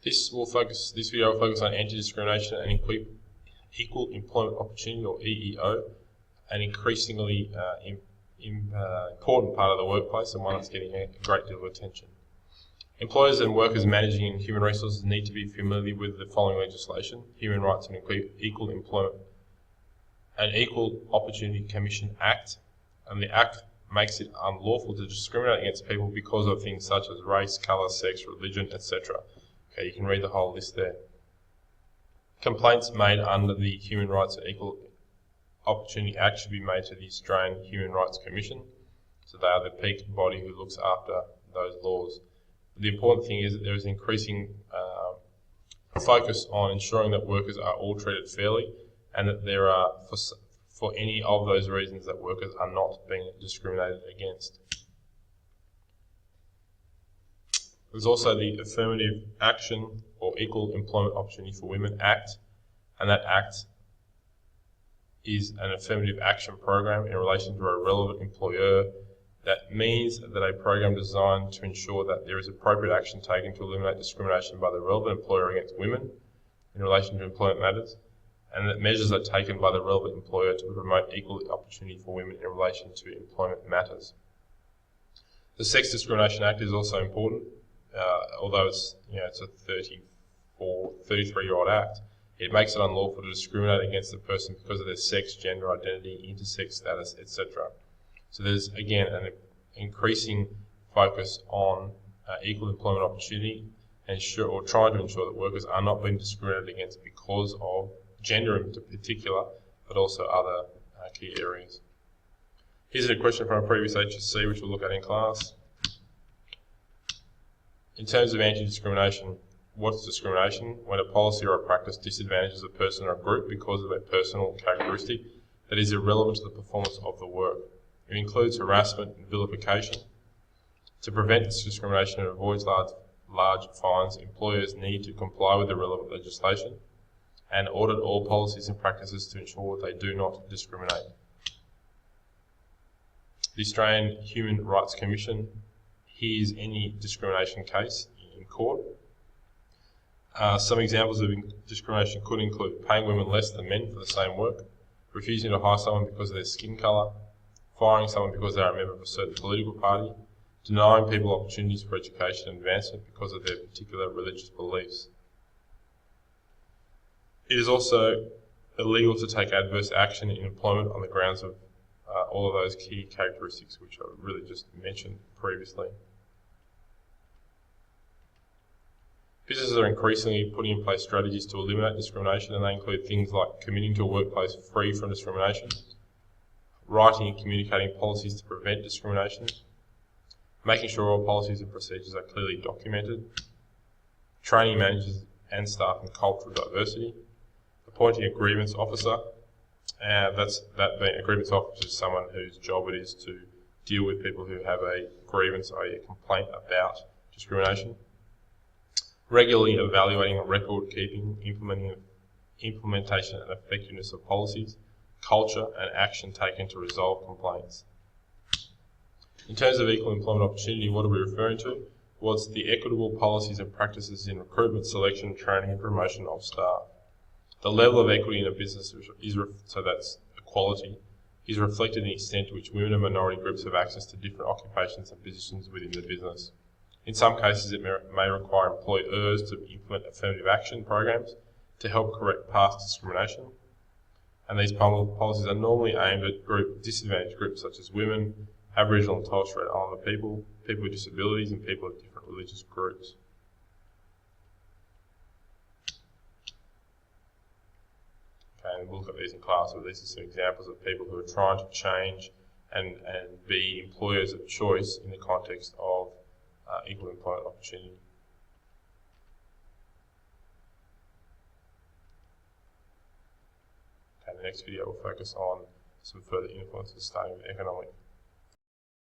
This video will focus on anti-discrimination and equal employment opportunity, or EEO, an increasingly important part of the workplace and one that's getting a great deal of attention. Employers and workers managing in human resources need to be familiar with the following legislation: Human Rights and Equal Employment and Equal Opportunity Commission Act, and the Act makes it unlawful to discriminate against people because of things such as race, colour, sex, religion, etc. Okay, you can read the whole list there. Complaints made under the Human Rights and Equal Opportunity Act should be made to the Australian Human Rights Commission, so they are the peak body who looks after those laws. The important thing is that there is increasing focus on ensuring that workers are all treated fairly, and that there are, for any of those reasons, that workers are not being discriminated against. There's also the Affirmative Action or Equal Employment Opportunity for Women Act, and that Act is an affirmative action program in relation to a relevant employer. That means that a program designed to ensure that there is appropriate action taken to eliminate discrimination by the relevant employer against women in relation to employment matters, and that measures are taken by the relevant employer to promote equal opportunity for women in relation to employment matters. The Sex Discrimination Act is also important, although it's a 33-year-old act. It makes it unlawful to discriminate against a person because of their sex, gender identity, intersex status, etc. So there's, again, an increasing focus on equal employment opportunity and trying to ensure that workers are not being discriminated against because of gender in particular, but also other key areas. Here's a question from a previous HSC which we'll look at in class. In terms of anti-discrimination, what's discrimination? When a policy or a practice disadvantages a person or a group because of a personal characteristic that is irrelevant to the performance of the work. It includes harassment and vilification. To prevent this discrimination and avoid large fines, employers need to comply with the relevant legislation and audit all policies and practices to ensure they do not discriminate. The Australian Human Rights Commission hears any discrimination case in court. Some examples of discrimination could include paying women less than men for the same work, refusing to hire someone because of their skin colour, firing someone because they are a member of a certain political party, denying people opportunities for education and advancement because of their particular religious beliefs. It is also illegal to take adverse action in employment on the grounds of all of those key characteristics which I really just mentioned previously. Businesses are increasingly putting in place strategies to eliminate discrimination, and they include things like committing to a workplace free from discrimination, writing and communicating policies to prevent discrimination, making sure all policies and procedures are clearly documented, training managers and staff in cultural diversity, appointing a grievance officer. A grievance officer is someone whose job it is to deal with people who have a grievance, i.e. a complaint about discrimination. Regularly evaluating record keeping, implementation and effectiveness of policies, culture and action taken to resolve complaints. In terms of equal employment opportunity, what are we referring to? Well, it's the equitable policies and practices in recruitment, selection, training and promotion of staff. The level of equity in a business, so that's equality, is reflected in the extent to which women and minority groups have access to different occupations and positions within the business. In some cases, it may require employers to implement affirmative action programs to help correct past discrimination. And these policies are normally aimed at disadvantaged groups such as women, Aboriginal and Torres Strait Islander people, people with disabilities and people of different religious groups. Okay, and we'll look at these in class, but these are some examples of people who are trying to change and be employers of choice in the context of equal employment opportunity. Okay, the next video will focus on some further influences starting with economic